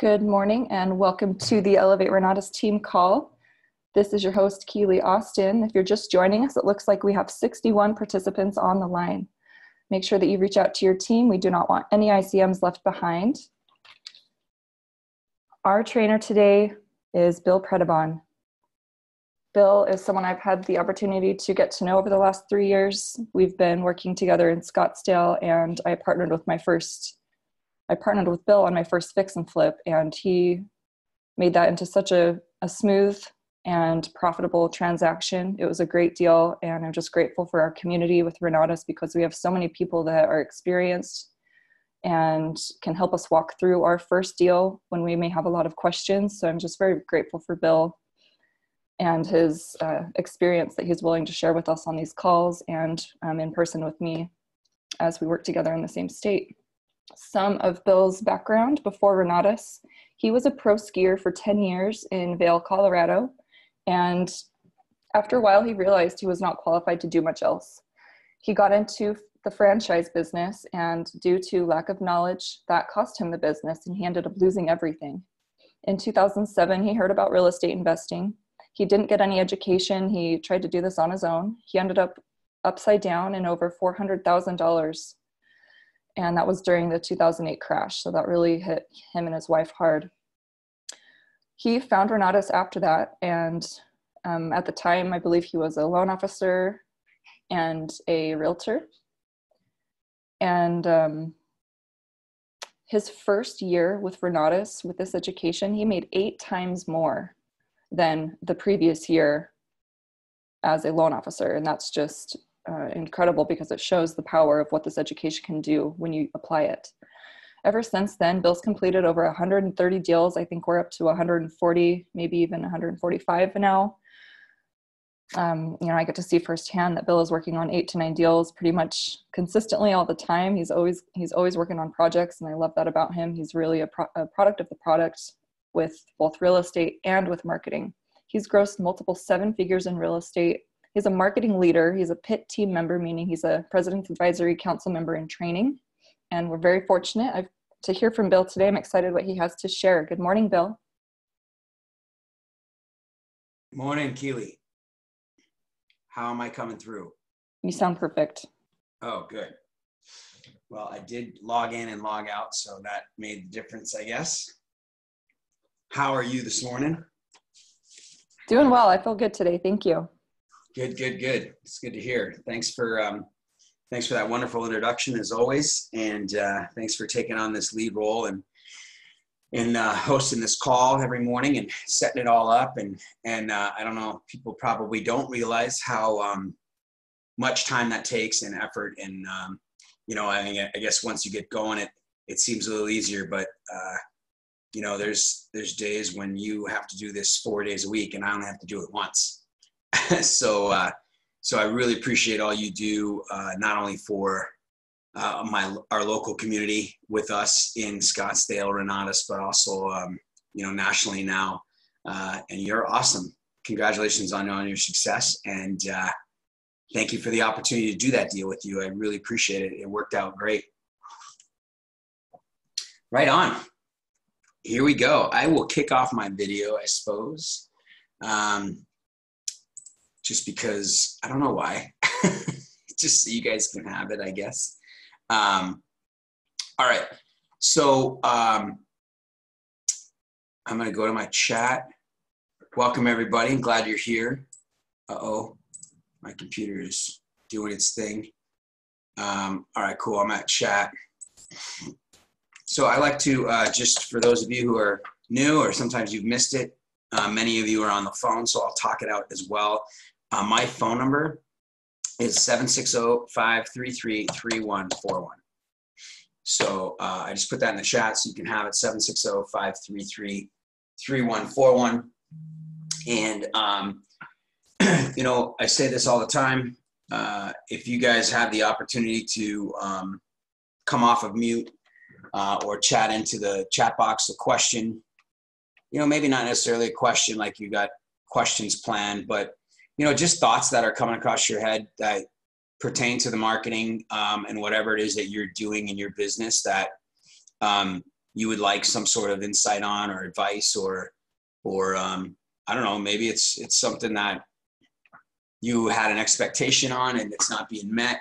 Good morning and welcome to the Elevate Renatus team call. This is your host, Keely Austin. If you're just joining us, it looks like we have 61 participants on the line. Make sure that you reach out to your team. We do not want any ICMs left behind. Our trainer today is Bill Predebon. Bill is someone I've had the opportunity to get to know over the last 3 years. We've been working together in Scottsdale, and I partnered with Bill on my first fix and flip, and he made that into such a smooth and profitable transaction. It was a great deal, and I'm just grateful for our community with Renatus because we have so many people that are experienced and can help us walk through our first deal when we may have a lot of questions. So I'm just very grateful for Bill and his experience that he's willing to share with us on these calls and in person with me as we work together in the same state. Some of Bill's background before Renatus: he was a pro skier for 10 years in Vail, Colorado. And after a while, he realized he was not qualified to do much else. He got into the franchise business, and due to lack of knowledge, that cost him the business, and he ended up losing everything. In 2007, he heard about real estate investing. He didn't get any education. He tried to do this on his own. He ended up upside down in over $400,000. And that was during the 2008 crash. So that really hit him and his wife hard. He found Renatus after that. And at the time, I believe he was a loan officer and a realtor. And his first year with Renatus, with this education, he made 8 times more than the previous year as a loan officer. And that's just incredible because it shows the power of what this education can do when you apply it. Ever since then, Bill's completed over 130 deals. I think we're up to 140, maybe even 145 now. I get to see firsthand that Bill is working on 8 to 9 deals pretty much consistently all the time. He's always working on projects, and I love that about him. He's really a product of the product with both real estate and with marketing. He's grossed multiple 7 figures in real estate. He's a marketing leader. He's a PIT team member, meaning he's a President's Advisory Council member in training. And we're very fortunate to hear from Bill today. I'm excited what he has to share. Good morning, Bill. Morning, Keely. How am I coming through? You sound perfect. Oh, good. Well, I did log in and log out, so that made the difference, I guess. How are you this morning? Doing well. I feel good today. Thank you. Good. It's good to hear. Thanks for that wonderful introduction as always, and thanks for taking on this lead role and hosting this call every morning and setting it all up. And I don't know, people probably don't realize how much time that takes and effort. And I guess once you get going, it seems a little easier. But there's days when you have to do this 4 days a week, and I only have to do it once. So I really appreciate all you do, not only for our local community with us in Scottsdale, Renatus, but also nationally now. And you're awesome. Congratulations on your success, and thank you for the opportunity to do that deal with you. I really appreciate it. It worked out great. Right on. Here we go. I will kick off my video, I suppose. Just because, I don't know why, just so you guys can have it, I guess. All right, so I'm gonna go to my chat. Welcome everybody, I'm glad you're here. Uh-oh, my computer is doing its thing. All right, cool, I'm at chat. So I like to, just for those of you who are new or sometimes you've missed it, many of you are on the phone, so I'll talk it out as well. My phone number is 760-533-3141. So I just put that in the chat so you can have it, 760-533-3141. And, I say this all the time. If you guys have the opportunity to come off of mute or chat into the chat box, a question, maybe not necessarily a question like you got questions planned, but just thoughts that are coming across your head that pertain to the marketing and whatever it is that you're doing in your business that you would like some sort of insight on or advice, or I don't know, maybe it's something that you had an expectation on and it's not being met.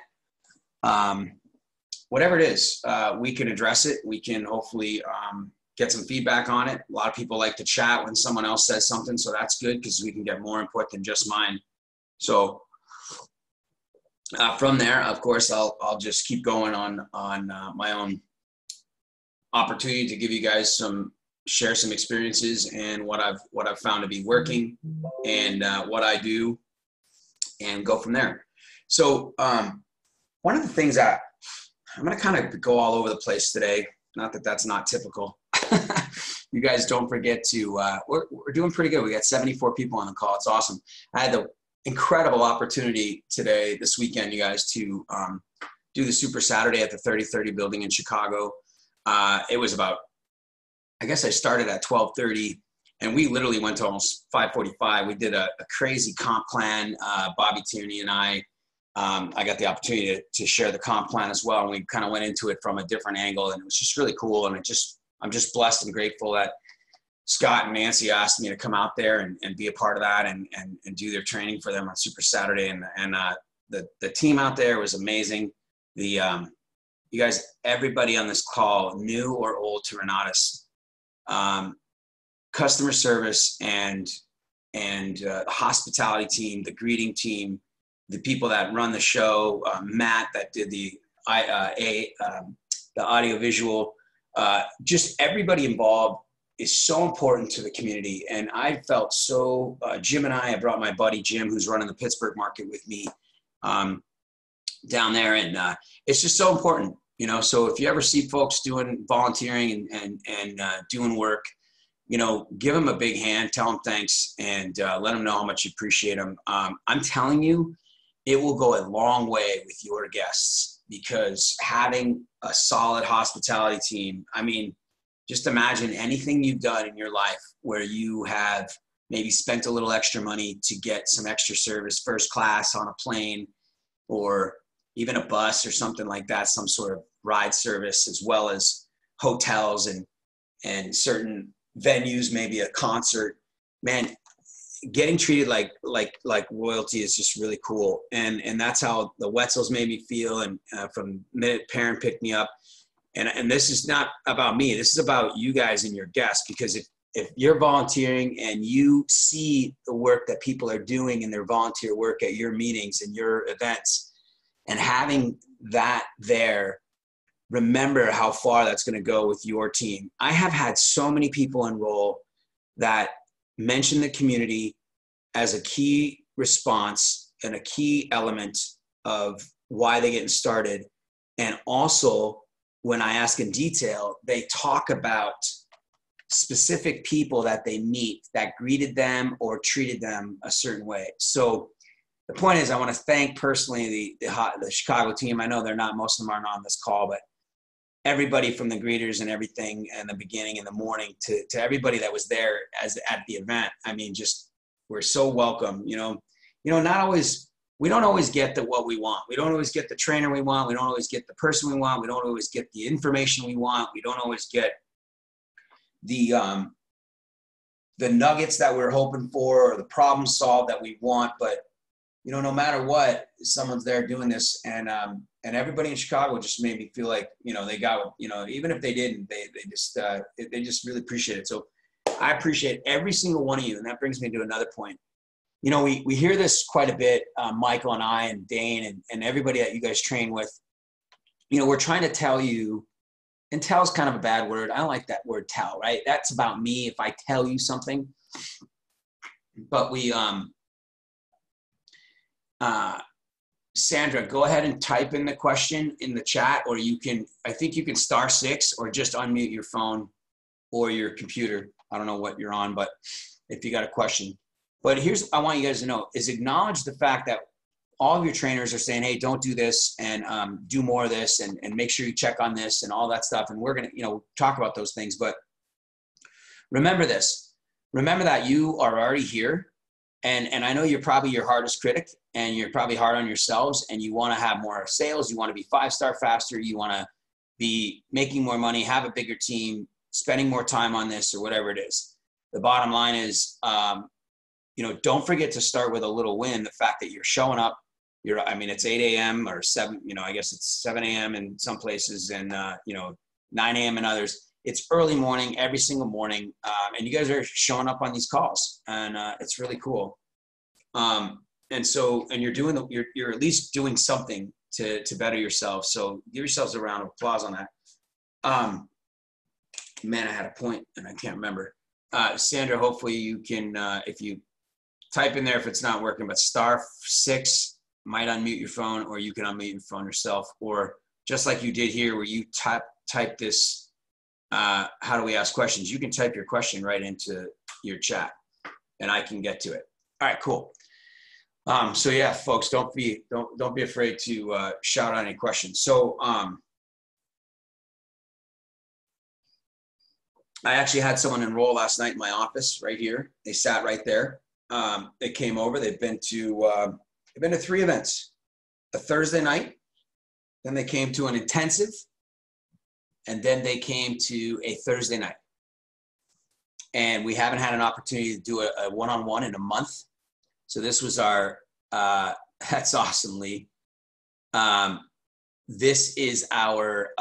Whatever it is, we can address it. We can hopefully get some feedback on it. A lot of people like to chat when someone else says something, so that's good because we can get more input than just mine. So from there, of course, I'll just keep going on my own opportunity to give you guys share some experiences and what I've found to be working and what I do, and go from there. So one of the things that I'm going to kind of go all over the place today, not that that's not typical. You guys don't forget to, we're doing pretty good. We got 74 people on the call. It's awesome. I had the incredible opportunity this weekend, you guys, to do the Super Saturday at the 3030 building in Chicago. It was about, I guess I started at 12:30 and we literally went to almost 5:45. We did a crazy comp plan. Bobby Tierney and I got the opportunity to share the comp plan as well. And we kind of went into it from a different angle, and it was just really cool. And I'm just blessed and grateful that Scott and Nancy asked me to come out there and be a part of that and do their training for them on Super Saturday. And the team out there was amazing. You guys, everybody on this call, new or old to Renatus, customer service and the hospitality team, the greeting team, the people that run the show, Matt that did the audio visual, just everybody involved is so important to the community. And I felt so, Jim and I brought my buddy Jim, who's running the Pittsburgh market with me, down there. And it's just so important, you know. So if you ever see folks doing volunteering and doing work, you know, give them a big hand, tell them thanks, and let them know how much you appreciate them. I'm telling you, it will go a long way with your guests, because having a solid hospitality team, I mean, just imagine anything you've done in your life where you have maybe spent a little extra money to get some extra service, first class on a plane or even a bus or something like that, some sort of ride service, as well as hotels and certain venues, maybe a concert. Man, getting treated like royalty is just really cool. And that's how the Wetzels made me feel. And from the minute Parent picked me up, and this is not about me, this is about you guys and your guests, because if you're volunteering and you see the work that people are doing in their volunteer work at your meetings and your events, and having that there, remember how far that's going to go with your team. I have had so many people enroll that mention the community as a key response and a key element of why they're getting started. And also, when I ask in detail, they talk about specific people that they meet that greeted them or treated them a certain way. So the point is, I want to thank personally the Chicago team. I know most of them aren't on this call, but everybody from the greeters and everything in the beginning, in the morning, to everybody that was there at the event. I mean, just, we're so welcome. You know, not always, we don't always get what we want. We don't always get the trainer we want. We don't always get the person we want. We don't always get the information we want. We don't always get the nuggets that we're hoping for, or the problem solved that we want. But, you know, no matter what, someone's there doing this. And everybody in Chicago just made me feel like, you know, they got, you know, even if they didn't, they just really appreciate it. So I appreciate every single one of you. And that brings me to another point. You know, we hear this quite a bit, Michael and I and Dane and everybody that you guys train with. You know, we're trying to tell you, and tell is kind of a bad word. I don't like that word tell, right? That's about me if I tell you something. But Sandra, go ahead and type in the question in the chat, or I think you can *6 or just unmute your phone or your computer. I don't know what you're on, but if you got a question. But I want you guys to know, is acknowledge the fact that all of your trainers are saying, hey, don't do this, and do more of this, and make sure you check on this and all that stuff. And we're going to, you know, talk about those things. But remember this. Remember that you are already here. And I know you're probably your hardest critic, and you're probably hard on yourselves, and you want to have more sales. You want to be 5-star faster. You want to be making more money, have a bigger team, spending more time on this or whatever it is. The bottom line is, don't forget to start with a little win. The fact that you're showing up, it's 8 a.m. or 7, I guess it's 7 a.m. in some places and, 9 a.m. in others. It's early morning, every single morning. And you guys are showing up on these calls and it's really cool. And you're at least doing something to better yourself. So give yourselves a round of applause on that. Man, I had a point and I can't remember. Sandra, hopefully you can, if you type in there if it's not working, but *6 might unmute your phone, or you can unmute your phone yourself, or just like you did here where you type this, how do we ask questions? You can type your question right into your chat and I can get to it. All right, cool. So yeah, folks, don't be afraid to shout out any questions. So I actually had someone enroll last night in my office right here. They sat right there. They came over. They've been to 3 events. A Thursday night, then they came to an intensive, and then they came to a Thursday night. And we haven't had an opportunity to do a one-on-one in a month. So this was our, that's awesome, Lee. This is our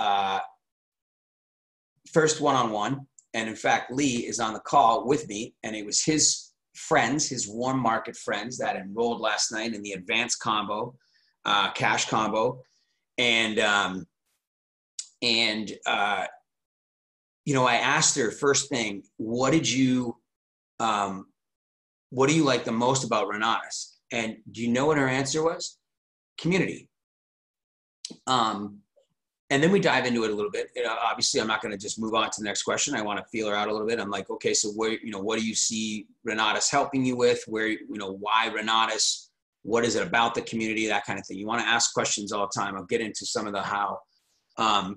first one-on-one. And in fact, Lee is on the call with me, and it was his friends, his warm market friends that enrolled last night in the advanced combo, cash combo. And I asked her first thing, what do you like the most about Renatus? And do you know what her answer was? Community. And then we dive into it a little bit. Obviously, I'm not going to just move on to the next question. I want to feel her out a little bit. I'm like, okay, so where, what do you see Renatus helping you with? Where, why Renatus? What is it about the community? That kind of thing. You want to ask questions all the time. I'll get into some of the how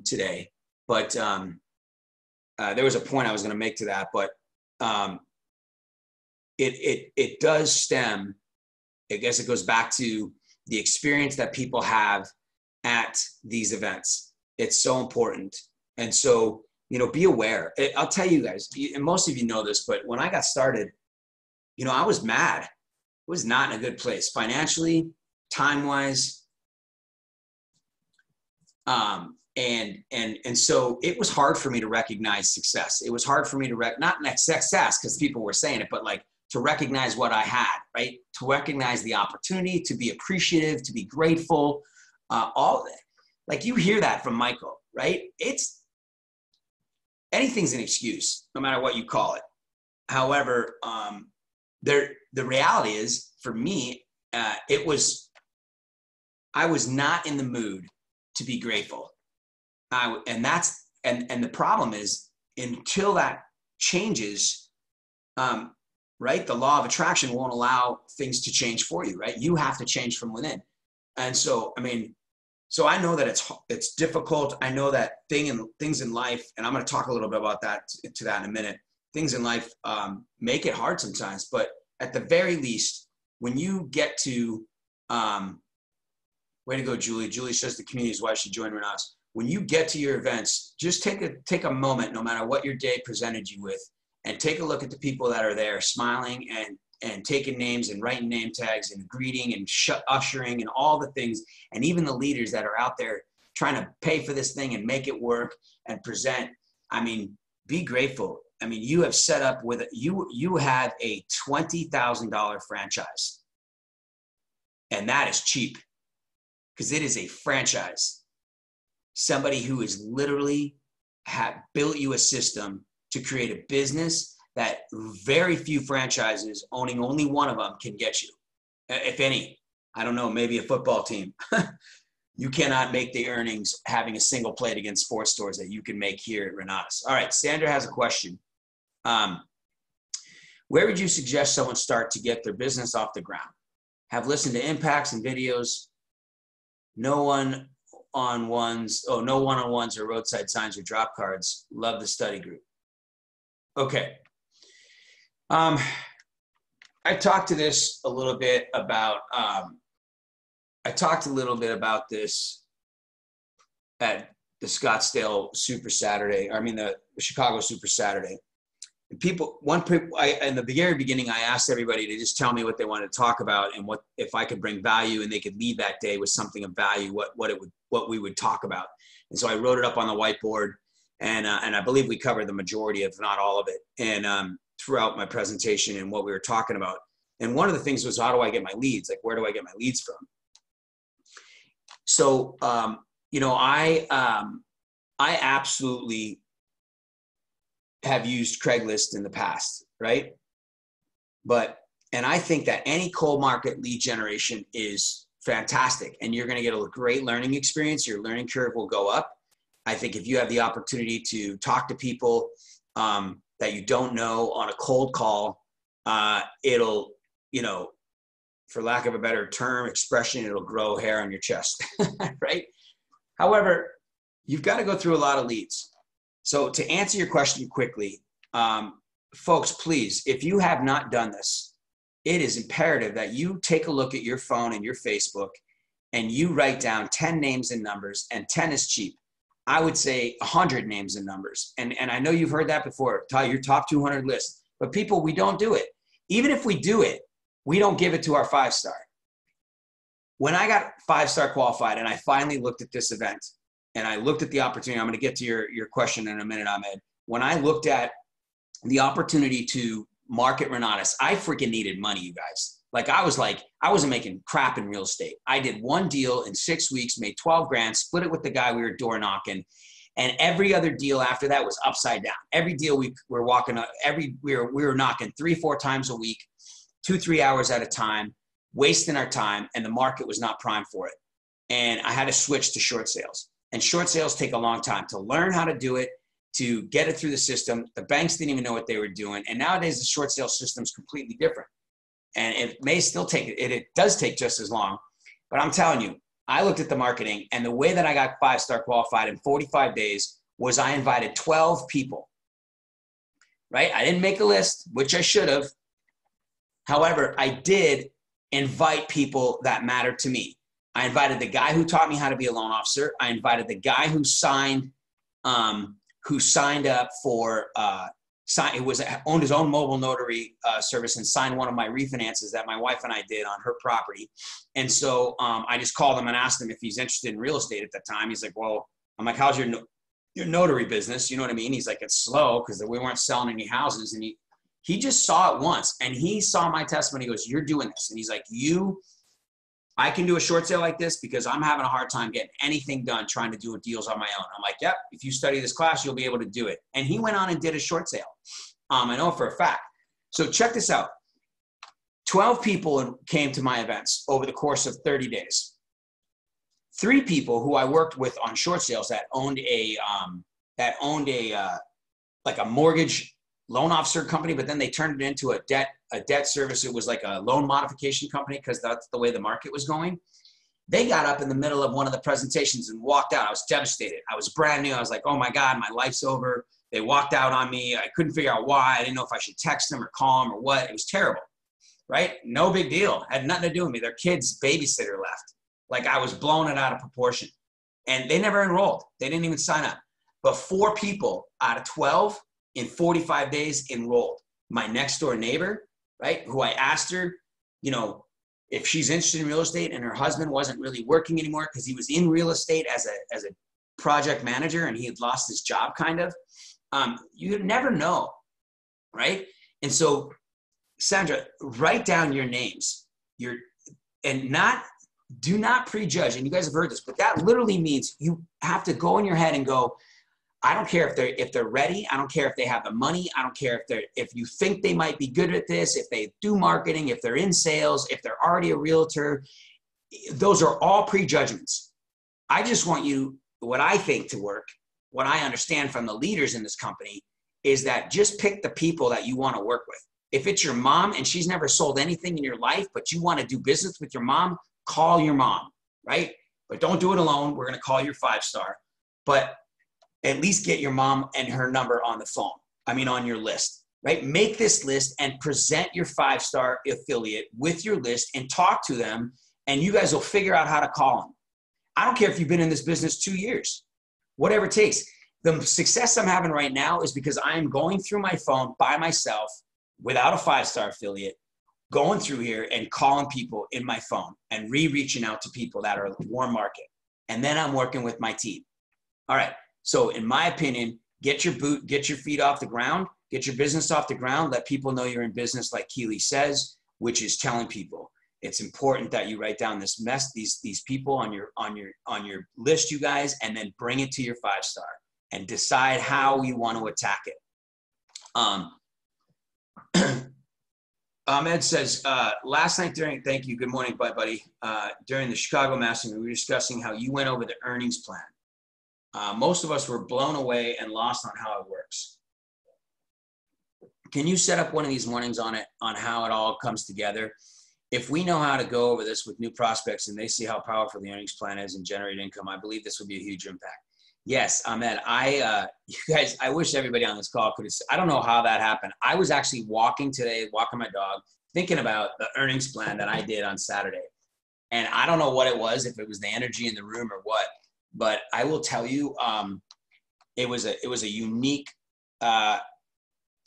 today. But there was a point I was going to make to that. But it does stem. I guess it goes back to the experience that people have at these events. It's so important. And so, be aware. I'll tell you guys, and most of you know this, but when I got started, I was mad. I was not in a good place financially, time-wise. And so it was hard for me to recognize success. It was hard for me to not success because people were saying it, but like to recognize what I had, right? To recognize the opportunity, to be appreciative, to be grateful, all of it. Like you hear that from Michael, right? Anything's an excuse, no matter what you call it. However, the reality is for me, I was not in the mood to be grateful. And the problem is until that changes, right? The law of attraction won't allow things to change for you, right? You have to change from within. And so, so I know that it's difficult. I know that things in life, and I'm going to talk a little bit about that to that in a minute. Things in life make it hard sometimes, but at the very least, when you get to, way to go, Julie. Julie says the community is why she joined Renatus. When you get to your events, just take a moment, no matter what your day presented you with, and take a look at the people that are there, smiling and taking names and writing name tags and greeting and ushering and all the things, and even the leaders that are out there trying to pay for this thing and make it work and present. Be grateful. You have set up with it. You have a $20,000 franchise, and that is cheap because it is a franchise. Somebody who is literally built you a system to create a business that very few franchises owning only one of them can get you. If any, I don't know, maybe a football team. You cannot make the earnings having a single plate against sports stores that you can make here at Renatus. All right, Sandra has a question. Where would you suggest someone start to get their business off the ground? Have listened to impacts and videos. No one-on-ones or roadside signs or drop cards. Love the study group. Okay. I talked a little bit about this at the Scottsdale Super Saturday, the Chicago Super Saturday. And in the very beginning, I asked everybody to just tell me what they wanted to talk about and what, if I could bring value and they could leave that day with something of value, what we would talk about. And so I wrote it up on the whiteboard, and I believe we covered the majority, if not all of it, and throughout my presentation and what we were talking about. And one of the things was, how do I get my leads? Like, where do I get my leads from? So, I absolutely have used Craigslist in the past, right? And I think that any cold market lead generation is fantastic, and you're going to get a great learning experience. Your learning curve will go up. I think if you have the opportunity to talk to people that you don't know on a cold call, it'll, for lack of a better expression, it'll grow hair on your chest, right? However, you've got to go through a lot of leads. So to answer your question quickly, folks, please, if you have not done this, it is imperative that you take a look at your phone and your Facebook and you write down 10 names and numbers, and 10 is cheap. I would say 100 names and numbers. And I know you've heard that before, your top 200 list, but people, we don't do it. Even if we do it, we don't give it to our 5-star. When I got 5-star qualified and I finally looked at this event and I looked at the opportunity, I'm going to get to your question in a minute, Ahmed. When I looked at the opportunity to market Renatus, I freaking needed money, you guys. I wasn't making crap in real estate. I did one deal in 6 weeks, made 12 grand, split it with the guy we were door knocking. And every other deal after that was upside down. Every deal we were knocking 3-4 times a week, 2-3 hours at a time, wasting our time, and the market was not prime for it. And I had to switch to short sales. And short sales take a long time to learn how to do it, to get it through the system. The banks didn't even know what they were doing. And nowadays the short sales system is completely different. And it may still take, it does take just as long. But I'm telling you, I looked at the marketing, and the way that I got 5-star qualified in 45 days was I invited 12 people, right? I didn't make a list, which I should have. However, I did invite people that mattered to me. I invited the guy who taught me how to be a loan officer. I invited the guy who signed up for, owned his own mobile notary service and signed one of my refinances that my wife and I did on her property. And so I just called him and asked him if he's interested in real estate at that time. He's like, well, I'm like, how's your notary business? You know what I mean? He's like, it's slow because we weren't selling any houses. And he just saw it once, and he saw my testimony. He goes, you're doing this. And he's like, I can do a short sale like this because I'm having a hard time getting anything done trying to do deals on my own. I'm like, yep, if you study this class, you'll be able to do it. And he went on and did a short sale. I know for a fact. So check this out. 12 people came to my events over the course of 30 days. 3 people who I worked with on short sales that owned a mortgage loan officer company, but then they turned it into a debt service. It was like a loan modification company because that's the way the market was going. They got up in the middle of one of the presentations and walked out. I was devastated. I was brand new. I was like, oh my God, my life's over. They walked out on me. I couldn't figure out why. I didn't know if I should text them or call them or what. It was terrible, right? No big deal. Had nothing to do with me. Their kid's babysitter left. Like, I was blowing it out of proportion. And they never enrolled. They didn't even sign up. But 4 people out of 12 in 45 days enrolled. My next door neighbor, right, who I asked her, if she's interested in real estate, and her husband wasn't really working anymore because he was in real estate as a project manager and he had lost his job kind of. You never know, right? And so, Sandra, write down your names. Do not prejudge. And you guys have heard this, but that literally means you have to go in your head and go, I don't care if they're ready. I don't care if they have the money. I don't care if you think they might be good at this, if they do marketing, if they're in sales, if they're already a realtor. Those are all prejudgments. I just want you, what I think to work, what I understand from the leaders in this company is that just pick the people that you want to work with. If it's your mom and she's never sold anything in your life, but you want to do business with your mom, call your mom, right? But don't do it alone. We're going to call your 5-star. But at least get your mom and her number on the phone. On your list, right? Make this list and present your 5-star affiliate with your list and talk to them, and you guys will figure out how to call them. I don't care if you've been in this business 2 years. whatever it takes. The success I'm having right now is because I'm going through my phone by myself without a 5-star affiliate, going through here and calling people in my phone and reaching out to people that are warm market. And then I'm working with my team. All right. So in my opinion, get your feet off the ground, get your business off the ground, let people know you're in business, like Keely says, which is telling people. It's important that you write down this these people on your list, you guys, and then bring it to your 5-star and decide how you want to attack it. Ahmed says, last night thank you, good morning, bye buddy. During the Chicago Mastering, we were discussing how you went over the earnings plan. Most of us were blown away and lost on how it works. Can you set up one of these mornings on how it all comes together? If we know how to go over this with new prospects and they see how powerful the earnings plan is and generate income, I believe this would be a huge impact. Yes, Ahmed, you guys, I wish everybody on this call could have, I don't know how that happened. I was actually walking my dog, thinking about the earnings plan that I did on Saturday. And I don't know what it was, if it was the energy in the room or what, but I will tell you, it was a unique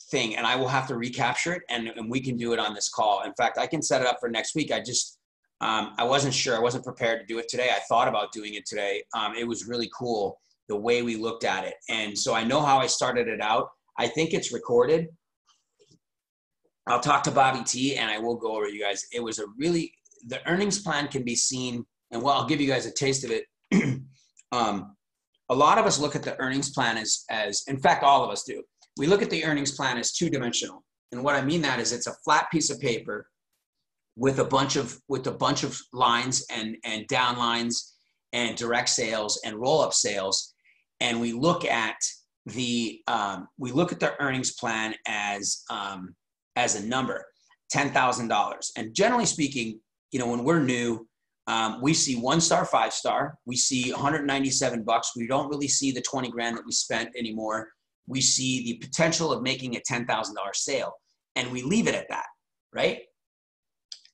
thing, and I will have to recapture it, and we can do it on this call. In fact, I can set it up for next week. I wasn't sure. I wasn't prepared to do it today. I thought about doing it today. It was really cool the way we looked at it. And so I know how I started it out. I think it's recorded. I'll talk to Bobby T and I will go over you guys. It was the earnings plan can be seen, and I'll give you guys a taste of it. A lot of us look at the earnings plan as, in fact, all of us do. We look at the earnings plan as two-dimensional. And what I mean that is it's a flat piece of paper with a bunch of lines and down lines and direct sales and roll-up sales. And we look at the earnings plan as a number, $10,000. And generally speaking, when we're new, we see 1-star, 5-star. We see $197. We don't really see the 20 grand that we spent anymore. We see the potential of making a $10,000 sale, and we leave it at that, right?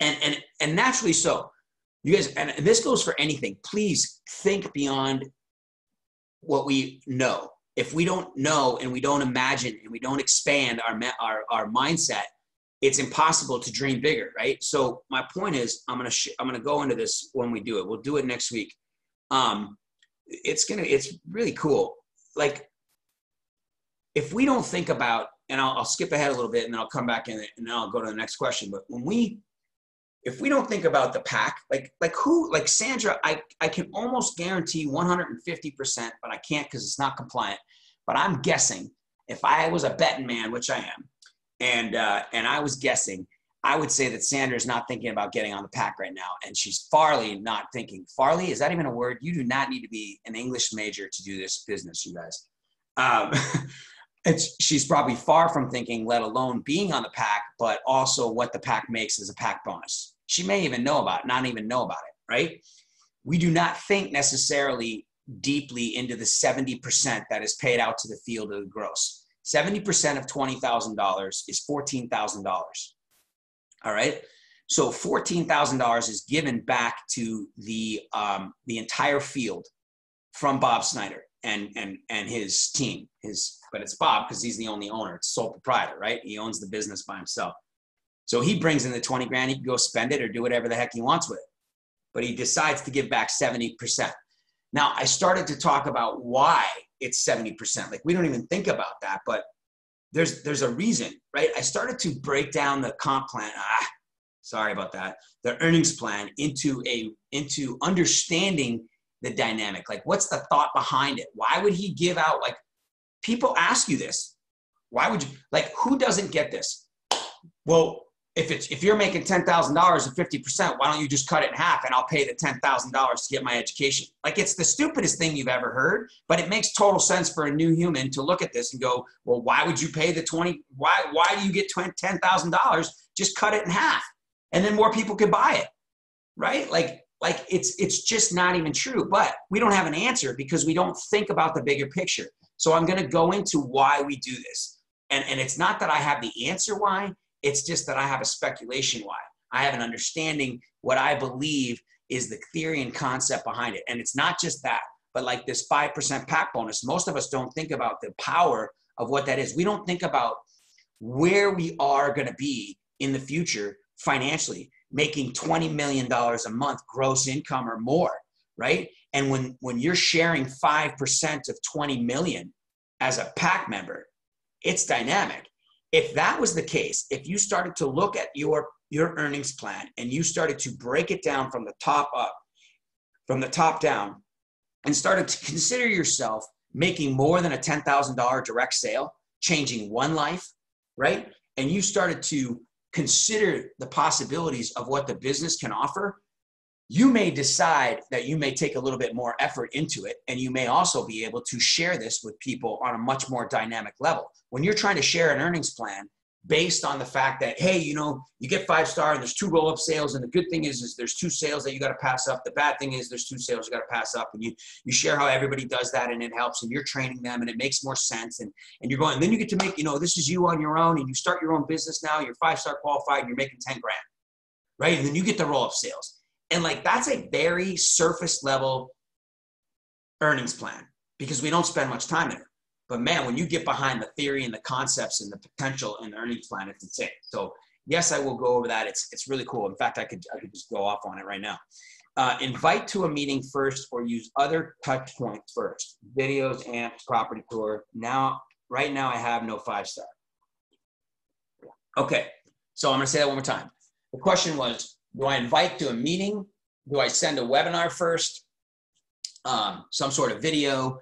And naturally so. You guys, and this goes for anything. Please think beyond what we know. If we don't know and we don't imagine and we don't expand our mindset, it's impossible to dream bigger, right? So my point is, I'm gonna go into this when we do it. We'll do it next week. It's really cool. Like, if we don't think about, and I'll skip ahead a little bit and then I'll come back in and then I'll go to the next question. But if we don't think about the pack, like Sandra, I can almost guarantee 150%, but I can't because it's not compliant. But I'm guessing, if I was a betting man, which I am, and I was guessing, I would say that Sandra's not thinking about getting on the pack right now. And she's farly not thinking. Farly, is that even a word? You do not need to be an English major to do this business, you guys. She's probably far from thinking, let alone being on the pack, but also what the pack makes as a pack bonus. She may even know about it, not even know about it, right? We do not think necessarily deeply into the 70% that is paid out to the field of the gross. 70% of $20,000 is $14,000. All right. So $14,000 is given back to the entire field from Bob Snyder and his team. But it's Bob because he's the only owner. It's sole proprietor, right? He owns the business by himself. So he brings in the 20 grand. He can go spend it or do whatever the heck he wants with it. But he decides to give back 70%. Now, I started to talk about why it's 70%. Like, we don't even think about that, but there's a reason, right? I started to break down the comp plan. Sorry about that. The earnings plan into understanding the dynamic. Like, what's the thought behind it? Why would he give out, like, people ask you this. Why would you, like, who doesn't get this? Well, if you're making $10,000 at 50%, why don't you just cut it in half and I'll pay the $10,000 to get my education? Like, it's the stupidest thing you've ever heard, but it makes total sense for a new human to look at this and go, well, why would you pay the 20? Why do you get $10,000? Just cut it in half and then more people could buy it, right? Like it's just not even true, but we don't have an answer because we don't think about the bigger picture. So I'm going to go into why we do this. And it's not that I have the answer why. It's just that I have a speculation why. I have an understanding what I believe is the theory and concept behind it. And it's not just that. but like this 5% pack bonus, most of us don't think about the power of what that is. We don't think about where we are going to be in the future financially, making $20 million a month gross income or more, right? And when you're sharing 5% of 20 million as a pack member, it's dynamic. If that was the case, if you started to look at your earnings plan and you started to break it down from the top up, from the top down, and started to consider yourself making more than a $10,000 direct sale, changing one life, right? And you started to consider the possibilities of what the business can offer, you may decide that you may take a little bit more effort into it, and you may also be able to share this with people on a much more dynamic level. When you're trying to share an earnings plan based on the fact that, hey, you know, you get 5-star and there's 2 roll-up sales, and the good thing is there's 2 sales that you got to pass up. The bad thing is there's 2 sales you got to pass up, and you share how everybody does that, and it helps, and you're training them, and it makes more sense, and you're going, and then you get to make, you know, this is you on your own, and you start your own business now, you're 5-star qualified, and you're making 10 grand, right? And then you get the roll-up sales. And like, that's a very surface level earnings plan because we don't spend much time in it. But man, when you get behind the theory and the concepts and the potential in the earnings plan, it's insane. So yes, I will go over that. It's really cool. In fact, I could just go off on it right now. Invite to a meeting first or use other touch points first. Videos, amps, property tour. Right now I have no 5-star. Okay, so I'm gonna say that one more time. The question was, do I invite to a meeting? Do I send a webinar first? Some sort of video?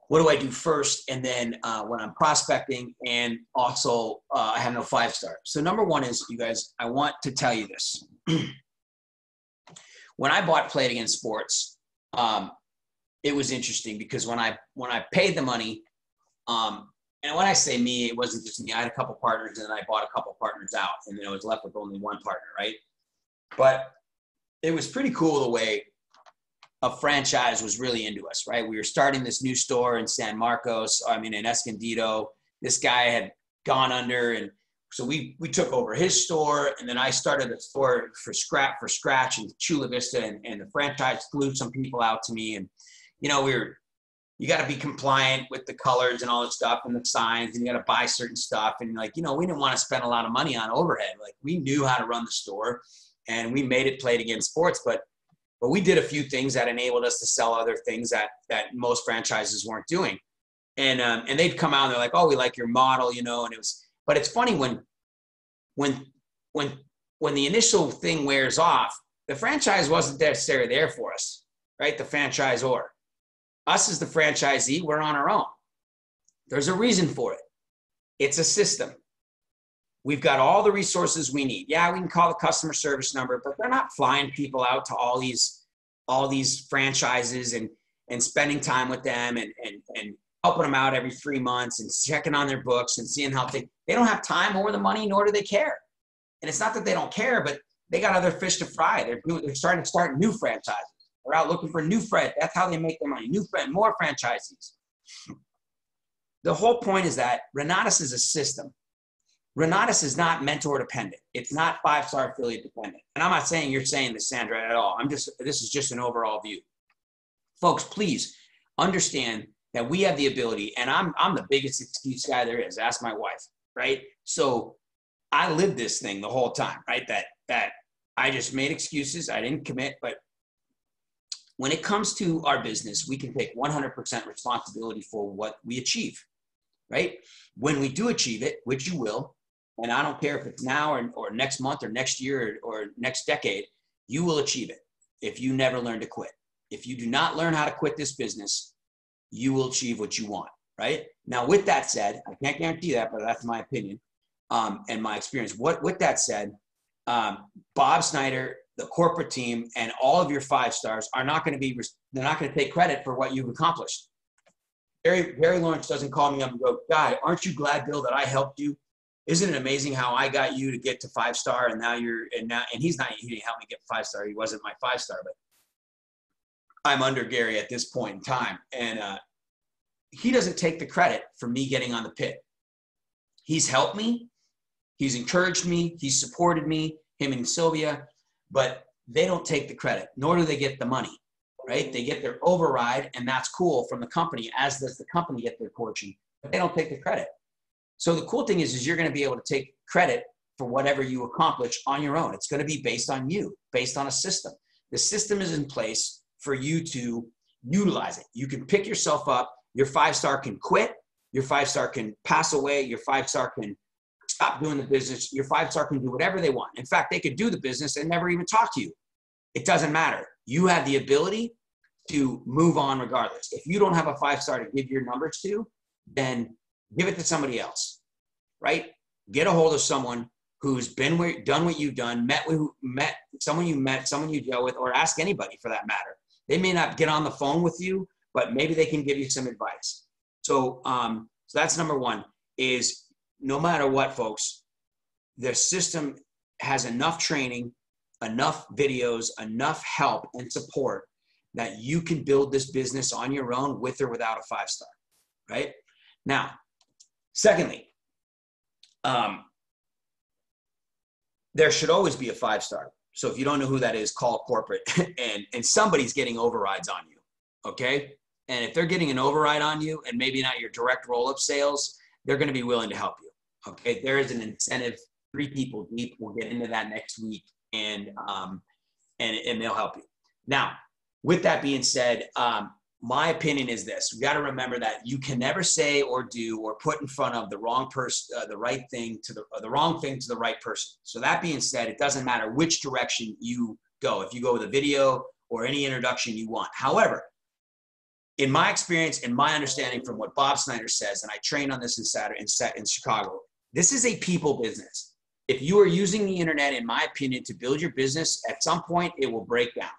What do I do first? And then when I'm prospecting, and also I have no 5-star. So number one is, you guys, I want to tell you this. When I bought Predebon Sports, it was interesting because when I paid the money, and when I say me, it wasn't just me. I had a couple partners, and then I bought a couple partners out, and then I was left with only one partner, right? But it was pretty cool the way a franchise was really into us, right? We were starting this new store in San Marcos, in Escondido. This guy had gone under, and so we took over his store, and then I started a store for scratch in Chula Vista, and the franchise flew some people out to me, and you know, you got to be compliant with the colors and all this stuff and the signs, and you got to buy certain stuff. And like, you know, we didn't want to spend a lot of money on overhead. Like, we knew how to run the store, and we made it Predebon Sports, but we did a few things that enabled us to sell other things that most franchises weren't doing. And they'd come out and they're like, oh, we like your model, you know, but it's funny when the initial thing wears off, the franchise wasn't necessarily there for us, right? The franchisor. Us as the franchisee, we're on our own. There's a reason for it. It's a system. We've got all the resources we need. Yeah, we can call the customer service number, but they're not flying people out to all these franchises and spending time with them and helping them out every 3 months and checking on their books and seeing how they don't have time or the money, nor do they care. And it's not that they don't care, but they got other fish to fry. They're starting to start new franchises. They're out looking for new friends. That's how they make their money. More franchisees. The whole point is that Renatus is a system. Renatus is not mentor dependent. It's not 5-star affiliate dependent. And I'm not saying you're saying this, Sandra, at all. This is just an overall view. Folks, please understand that we have the ability, and I'm the biggest excuse guy there is. Ask my wife, right? So I lived this thing the whole time, right? That I just made excuses. I didn't commit, but when it comes to our business, we can take 100% responsibility for what we achieve, right? When we do achieve it, which you will, and I don't care if it's now or next month or next year or next decade, you will achieve it if you never learn to quit. If you do not learn how to quit this business, you will achieve what you want, right? Now, with that said, I can't guarantee that, but that's my opinion and my experience. With that said, Bob Snyder, the corporate team, and all of your 5-stars are not going to they're not going to take credit for what you've accomplished. Barry Lawrence doesn't call me up and go, "Guy, aren't you glad, Bill, that I helped you? Isn't it amazing how I got you to get to 5-star and now he didn't help me get 5-star. He wasn't my 5-star, but I'm under Gary at this point in time. And he doesn't take the credit for me getting on the pit. He's helped me. He's encouraged me. He's supported me, him and Sylvia, but they don't take the credit, nor do they get the money. right? They get their override, and that's cool from the company, as does the company get their portion, but they don't take the credit. So the cool thing is you're going to be able to take credit for whatever you accomplish on your own. It's going to be based on you, based on a system. The system is in place for you to utilize it. You can pick yourself up. Your 5-star can quit. Your 5-star can pass away. Your 5-star can stop doing the business. Your 5-star can do whatever they want. In fact, they could do the business and never even talk to you. It doesn't matter. You have the ability to move on regardless. If you don't have a 5-star to give your numbers to, then give it to somebody else, right? Get a hold of someone who's done what you've done, someone you deal with, or ask anybody for that matter. They may not get on the phone with you, but maybe they can give you some advice. So that's number one, is no matter what, folks, the system has enough training, enough videos, enough help and support that you can build this business on your own with or without a 5-star, right? Now, secondly, there should always be a 5-star. So if you don't know who that is, call corporate and somebody's getting overrides on you, okay? And if they're getting an override on you and maybe not your direct roll-up sales, they're going to be willing to help you, okay? There is an incentive, 3 people deep. We'll get into that next week, and they'll help you. Now, with that being said, my opinion is this: we got to remember that you can never say or do or put in front of the wrong person, the right thing to the wrong thing to the right person. So that being said, it doesn't matter which direction you go. If you go with a video or any introduction you want. However, in my experience and my understanding from what Bob Snyder says, and I trained on this in Chicago, this is a people business. If you are using the internet, in my opinion, to build your business, at some point it will break down.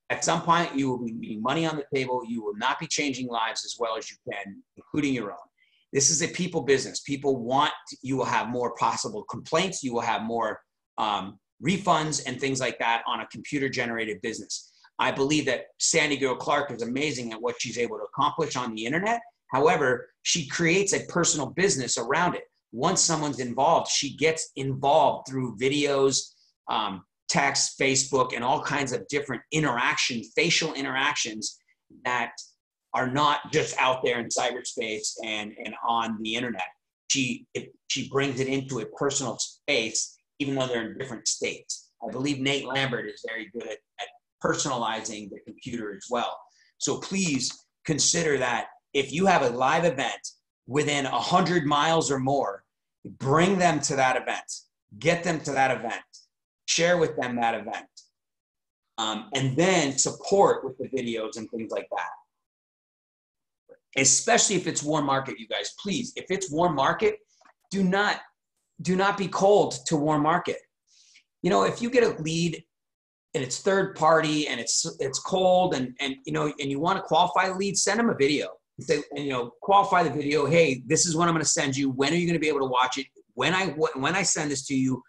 At some point, you will be leaving money on the table. You will not be changing lives as well as you can, including your own. This is a people business. People want, you will have more possible complaints. You will have more refunds and things like that on a computer-generated business. I believe that Sandy Girl Clark is amazing at what she's able to accomplish on the internet. However, she creates a personal business around it. Once someone's involved, she gets involved through videos, text, Facebook, and all kinds of different interactions, facial interactions that are not just out there in cyberspace and on the internet. She brings it into a personal space, even though they're in different states. I believe Nate Lambert is very good at personalizing the computer as well. So please consider that if you have a live event within 100 miles or more, bring them to that event, get them to that event. Share with them that event, and then support with the videos and things like that. Especially if it's warm market, you guys, please, if it's warm market, do not be cold to warm market. You know, if you get a lead and it's third party and it's cold and you want to qualify the lead, send them a video. Say, qualify the video. Hey, this is what I'm going to send you. When are you going to be able to watch it? When I send this to you,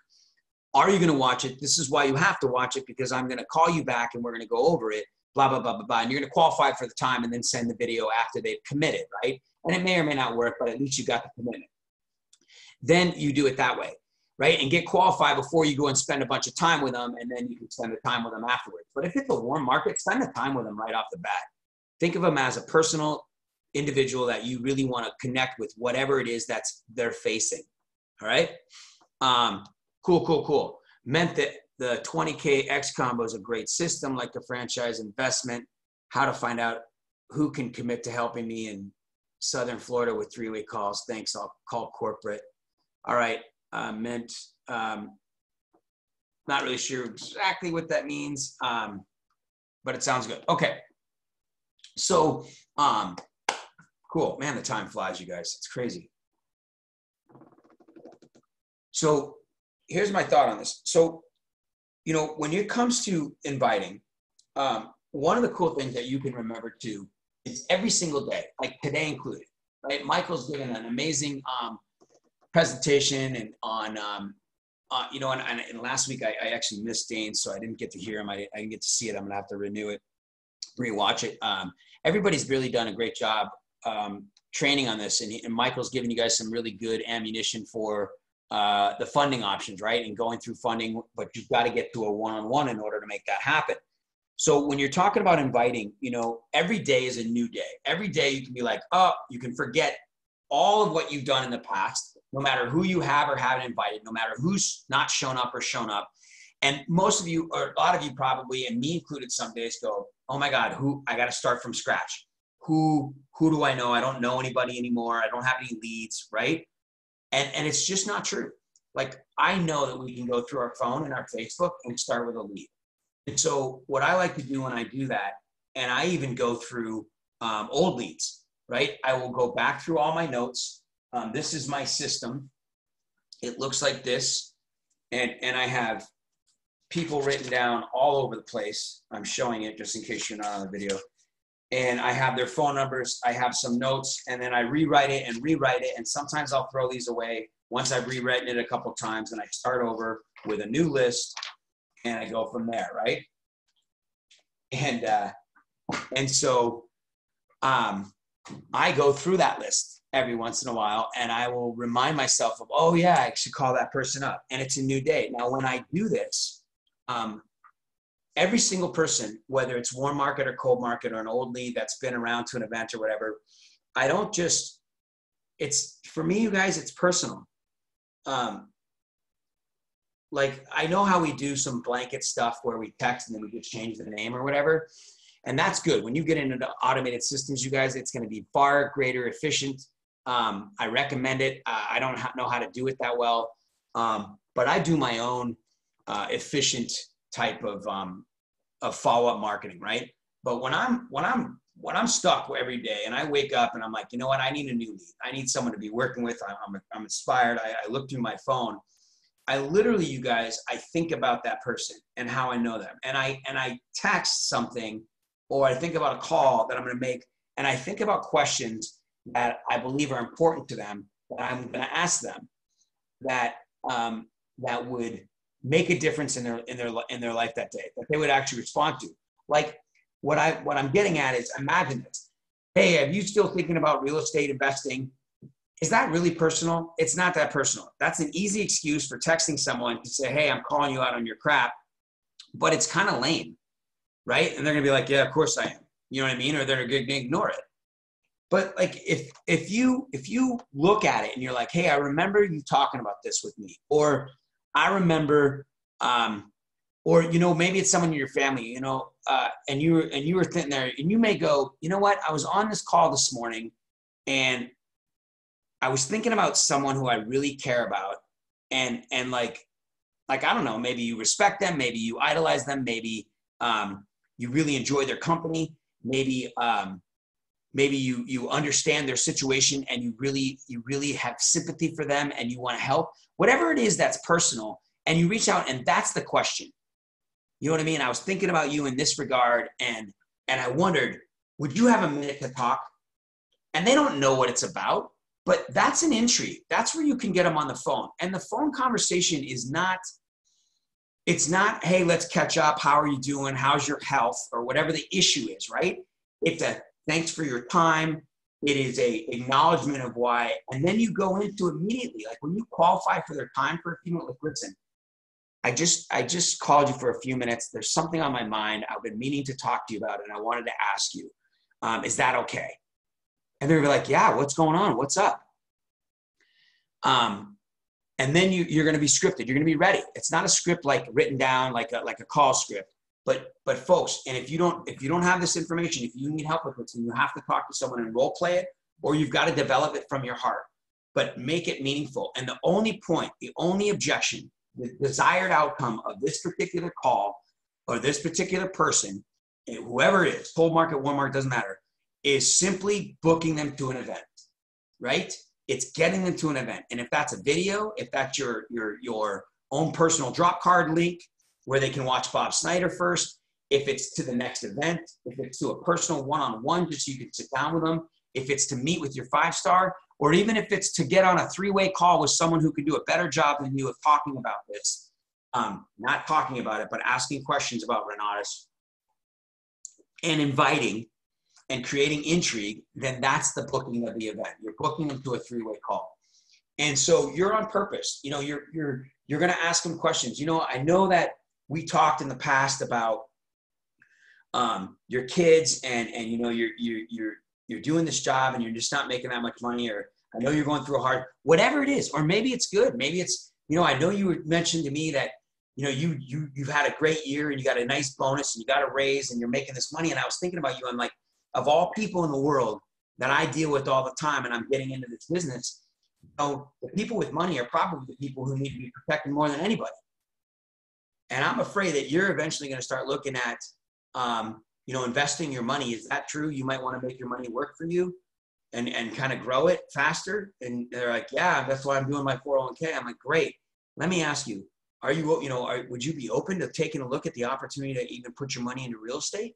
are you going to watch it? This is why you have to watch it, because I'm going to call you back and we're going to go over it, blah, blah, blah, blah, blah. And you're going to qualify for the time and then send the video after they've committed, right? And it may or may not work, but at least you got the commitment. Then you do it that way, right? And get qualified before you go and spend a bunch of time with them, and then you can spend the time with them afterwards. But if it's a warm market, spend the time with them right off the bat. Think of them as a personal individual that you really want to connect with, whatever it is that's they're facing, all right? Cool. Meant that the 20K X combo is a great system, like a franchise investment. How to find out who can commit to helping me in Southern Florida with 3-way calls. Thanks, I'll call corporate. All right, Mint. Not really sure exactly what that means, but it sounds good. Okay, so cool. Man, the time flies, you guys. It's crazy. So here's my thought on this. So, when it comes to inviting, one of the cool things that you can remember too is every single day, like today included, right? Michael's given an amazing presentation and and last week I actually missed Dane, so I didn't get to hear him. I didn't get to see it. I'm gonna have to rewatch it. Everybody's really done a great job training on this, and Michael's given you guys some really good ammunition for the funding options, right? And going through funding, but you've got to get to a one-on-one in order to make that happen. So when you're talking about inviting, you know, every day is a new day. Every day you can be like, oh, you can forget all of what you've done in the past, no matter who you have or haven't invited, no matter who's not shown up or shown up. And most of you, or a lot of you probably, and me included, some days go, oh my God, I got to start from scratch. Who do I know? I don't know anybody anymore. I don't have any leads, right? And it's just not true. Like, I know that we can go through our phone and our Facebook and start with a lead. And so what I like to do when I do that, and I even go through old leads, right? I will go back through all my notes. This is my system. It looks like this. And I have people written down all over the place. I'm showing it just in case you're not on the video. And I have their phone numbers. I have some notes, and then I rewrite it. And sometimes I'll throw these away once I've rewritten it a couple of times, and I start over with a new list, and I go from there, right? And so I go through that list every once in a while, and I will remind myself of, oh yeah, I should call that person up, and it's a new day. Now, when I do this, every single person, whether it's warm market or cold market or an old lead that's been around to an event or whatever, I don't just, it's, for me, you guys, it's personal. Like, I know how we do some blanket stuff where we text and then we just change the name or whatever. And that's good. When you get into automated systems, you guys, it's going to be far greater efficient. I recommend it. I don't know how to do it that well. But I do my own efficient type of follow-up marketing, right? But when I'm stuck every day and I wake up and I'm like, you know what, I need a new lead. I need someone to be working with. I'm inspired. I look through my phone. I literally, you guys, I think about that person and how I know them. And I text something, or I think about a call that I'm going to make, and I think about questions that I believe are important to them that I'm going to ask them that would make a difference in their life that day, that they would actually respond to. Like, what I'm getting at is, imagine this. Hey, are you still thinking about real estate investing? Is that really personal? It's not that personal. That's an easy excuse for texting someone to say, hey, I'm calling you out on your crap, but it's kind of lame, right? And they're gonna be like, yeah, of course I am. You know what I mean? Or they're gonna ignore it. But like, if you look at it and you're like, hey, I remember you talking about this with me, or I remember, or, you know, maybe it's someone in your family, you know, and you were sitting there, and you may go, you know what, I was on this call this morning and I was thinking about someone who I really care about, and like, I don't know, maybe you respect them, maybe you idolize them, maybe you really enjoy their company, maybe you understand their situation and you really have sympathy for them and you want to help. Whatever it is that's personal, and you reach out, and that's the question. You know what I mean? I was thinking about you in this regard, and I wondered, would you have a minute to talk? And they don't know what it's about. But that's an intrigue. That's where you can get them on the phone. And the phone conversation is not, it's not, hey, let's catch up. How are you doing? How's your health? Or whatever the issue is, right? It's a thanks for your time. It is a acknowledgement of why. And then you go into immediately, like when you qualify for their time for a few minutes, like, listen, I just called you for a few minutes. There's something on my mind I've been meaning to talk to you about, and I wanted to ask you, is that okay? And they're like, yeah, what's going on? What's up? And then you're going to be scripted. You're going to be ready. It's not a script like written down like a call script. But folks, and if you don't have this information, if you need help with it, then you have to talk to someone and role play it, or you've got to develop it from your heart. But make it meaningful. And the only point, the only objection, the desired outcome of this particular call or this particular person, whoever it is, cold market, warm market, doesn't matter, is simply booking them to an event, right? It's getting them to an event. And if that's a video, if that's your own personal drop card link where they can watch Bob Snyder first, if it's to the next event, if it's to a personal one-on-one just so you can sit down with them, if it's to meet with your 5-star, or even if it's to get on a 3-way call with someone who can do a better job than you of talking about this, not talking about it, but asking questions about Renatus and inviting and creating intrigue, then that's the booking of the event. You're booking them to a 3-way call. And so you're on purpose. You know, you're going to ask them questions. You know, I know that we talked in the past about your kids and you know, you're doing this job and you're just not making that much money, or I know you're going through a hard, whatever it is, or maybe it's good. Maybe it's, you know, I know you mentioned to me that, you know, you've had a great year and you got a nice bonus and you got a raise and you're making this money. And I was thinking about you. I'm like, of all people in the world that I deal with all the time, and I'm getting into this business, you know, the people with money are probably the people who need to be protected more than anybody. And I'm afraid that you're eventually going to start looking at, you know, investing your money. Is that true? You might want to make your money work for you and kind of grow it faster. And they're like, yeah, that's why I'm doing my 401k. I'm like, great. Let me ask you, are you, you know, would you be open to taking a look at the opportunity to even put your money into real estate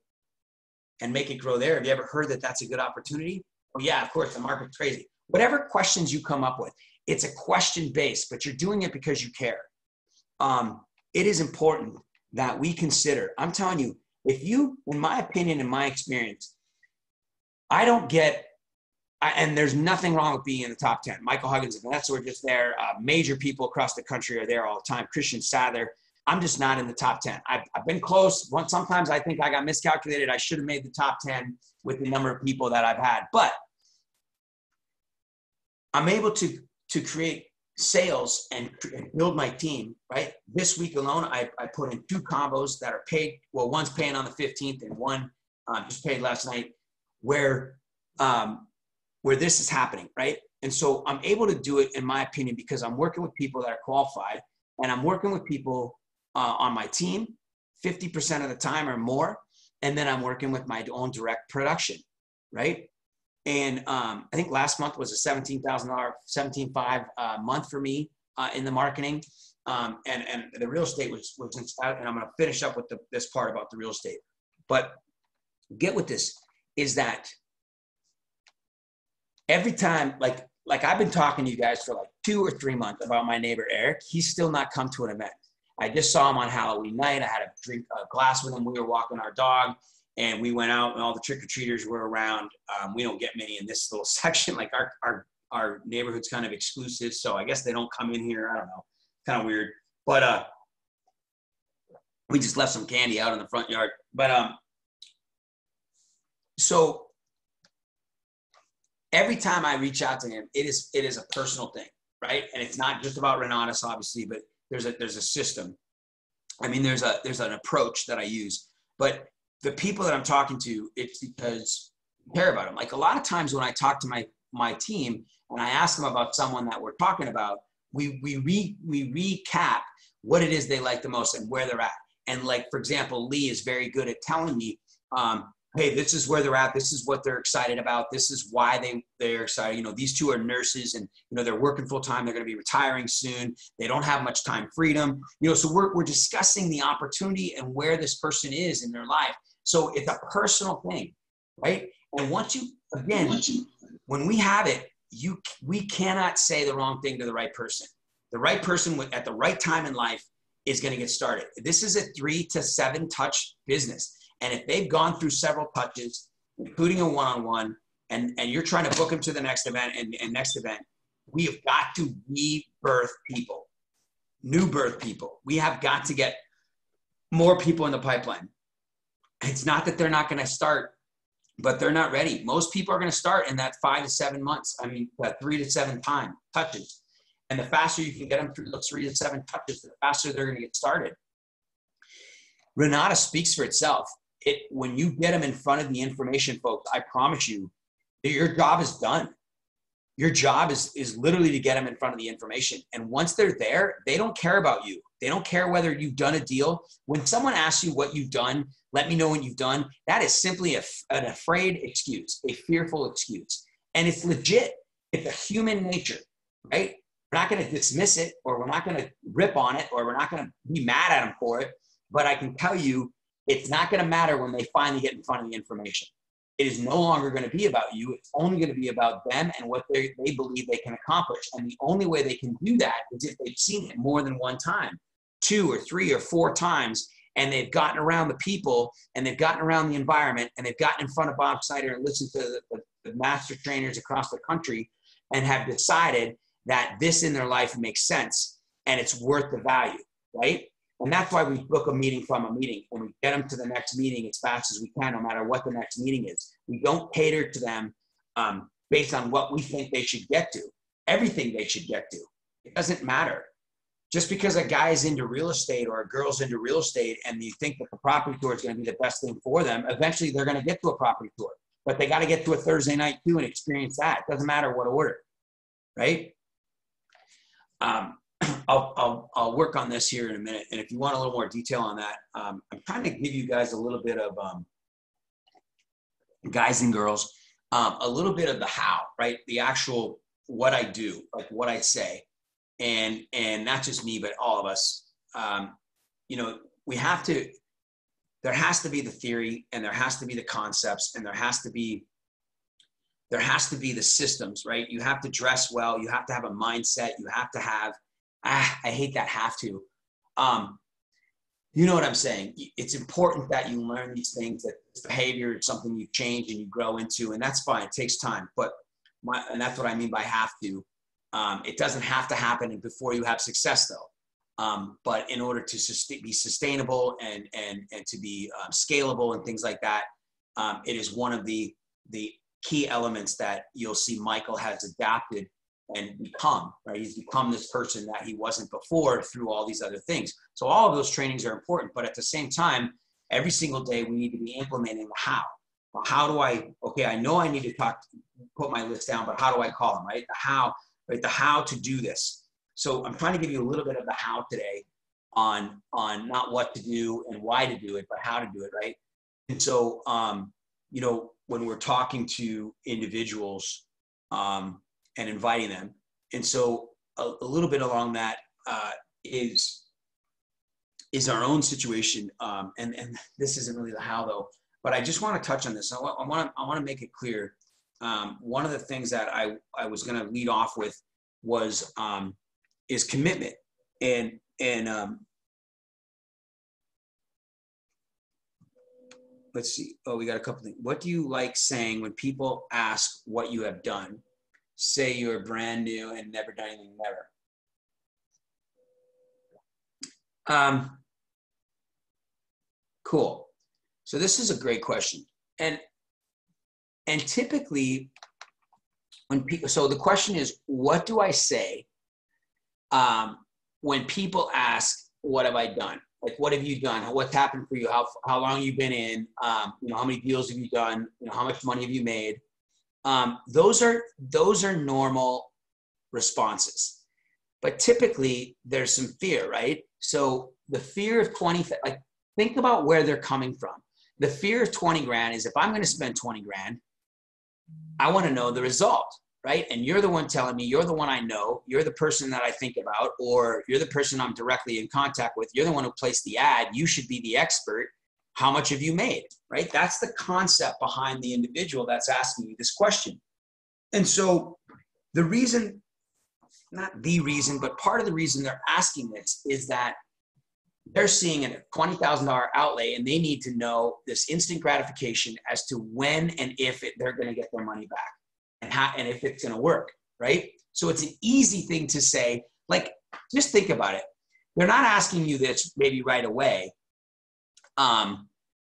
and make it grow there? Have you ever heard that that's a good opportunity? Oh yeah, of course, the market's crazy. Whatever questions you come up with, it's a question based, but you're doing it because you care. It is important that we consider, I'm telling you, if you, in my opinion, in my experience, I don't get, and there's nothing wrong with being in the top 10. Michael Huggins and Vanessa were just there. Major people across the country are there all the time. Christian Sadler. I'm just not in the top 10. I've been close. Sometimes I think I got miscalculated. I should have made the top 10 with the number of people that I've had. But I'm able to create sales and build my team, right? This week alone, I put in 2 combos that are paid. Well, one's paying on the 15th and one just paid last night, where this is happening, right? And so I'm able to do it, in my opinion, because I'm working with people that are qualified, and I'm working with people on my team 50% of the time or more. And then I'm working with my own direct production, right? And I think last month was a $17,000, $17,500 month for me in the marketing. And the real estate was inspired, and I'm going to finish up with this part about the real estate. But get with this, is that every time, like I've been talking to you guys for like 2 or 3 months about my neighbor, Eric. He's still not come to an event. I just saw him on Halloween night. I had a glass with him. We were walking our dog and we went out and all the trick-or-treaters were around. We don't get many in this little section. Like our neighborhood's kind of exclusive. So I guess they don't come in here. I don't know. Kind of weird. But we just left some candy out in the front yard. But so every time I reach out to him, it is a personal thing, right? And it's not just about Renatus, obviously, but there's a system. I mean, there's an approach that I use. But the people that I'm talking to, it's because I care about them. Like a lot of times when I talk to my team and I ask them about someone that we're talking about, we recap what it is they like the most and where they're at. And like, for example, Lee is very good at telling me, hey, this is where they're at. This is what they're excited about. This is why they're excited. You know, these 2 are nurses and, you know, they're working full time. They're going to be retiring soon. They don't have much time freedom. You know, so we're discussing the opportunity and where this person is in their life. So it's a personal thing, right? And when we have it, we cannot say the wrong thing to the right person. The right person at the right time in life is going to get started. This is a 3 to 7 touch business. And if they've gone through several touches, including a one-on-one, and you're trying to book them to the next event and next event, we have got to rebirth people, new birth people. We have got to get more people in the pipeline. It's not that they're not going to start, but they're not ready. Most people are going to start in that 5 to 7 months. I mean, 3 to 7 touches. And the faster you can get them through those 3 to 7 touches, the faster they're going to get started. Renata speaks for itself. When you get them in front of the information, folks, I promise you, your job is done. Your job is literally to get them in front of the information. And once they're there, they don't care about you. They don't care whether you've done a deal. When someone asks you what you've done, let me know what you've done. That is simply an afraid excuse, a fearful excuse. And it's legit. It's a human nature, right? We're not going to dismiss it, or we're not going to rip on it, or we're not going to be mad at them for it. But I can tell you, it's not going to matter when they finally get in front of the information. It is no longer going to be about you. It's only going to be about them and what they believe they can accomplish. And the only way they can do that is if they've seen it more than one time, 2 or 3 or 4 times, and they've gotten around the people and they've gotten around the environment and they've gotten in front of Bob Snyder and listened to the master trainers across the country and have decided that this in their life makes sense and it's worth the value, right? And that's why we book a meeting from a meeting, and we get them to the next meeting as fast as we can, no matter what the next meeting is. We don't cater to them based on what we think they should get to, everything they should get to. It doesn't matter. Just because a guy is into real estate or a girl's into real estate and you think that the property tour is going to be the best thing for them, eventually they're going to get to a property tour. But they got to get to a Thursday night too and experience that. It doesn't matter what order, right? I'll work on this here in a minute. And if you want a little more detail on that, I'm trying to give you guys a little bit of, guys and girls, a little bit of the how, right? The actual, what I do, like what I say. And not just me, but all of us, you know, there has to be the theory, and there has to be the concepts, and there has to be the systems, right? You have to dress well. You have to have a mindset. You have to have, I hate that have to. You know what I'm saying? It's important that you learn these things, that this behavior is something you change and you grow into, and that's fine. It takes time, and that's what I mean by have to. It doesn't have to happen before you have success though. But in order to be sustainable and to be scalable and things like that, it is one of the key elements that you'll see Michael has adapted and become, right? He's become this person that he wasn't before through all these other things. So all of those trainings are important, but at the same time, every single day we need to be implementing the how. Well, how do I know I need to put my list down, but how do I call them, right? The how, right? The how to do this. So I'm trying to give you a little bit of the how today on not what to do and why to do it, but how to do it, right? And so, you know, when we're talking to individuals and inviting them, and so a little bit along that is our own situation, and this isn't really the how though, but I just want to touch on this. I want to make it clear. One of the things that I was going to lead off with was is commitment, and let's see. Oh, we got a couple things. What do you like saying when people ask what you have done? Say you're brand new and never done anything, never. Cool. So this is a great question. And typically when people, so the question is, what do I say when people ask, what have I done? Like, what have you done? What's happened for you? How long you've been in? You know, how many deals have you done? You know, how much money have you made? Those are normal responses, but typically there's some fear, right? So the fear of 20, like think about where they're coming from. The fear of 20 grand is, if I'm going to spend 20 grand, I want to know the result, right? And you're the one telling me, you're the one I know, you're the person that I think about, or you're the person I'm directly in contact with. You're the one who placed the ad. You should be the expert. How much have you made, right? That's the concept behind the individual that's asking you this question. And so the reason, not the reason, but part of the reason they're asking this is that they're seeing a $20,000 outlay and they need to know this instant gratification as to when and if they're going to get their money back and if it's going to work, right? So it's an easy thing to say, like, just think about it. They're not asking you this maybe right away.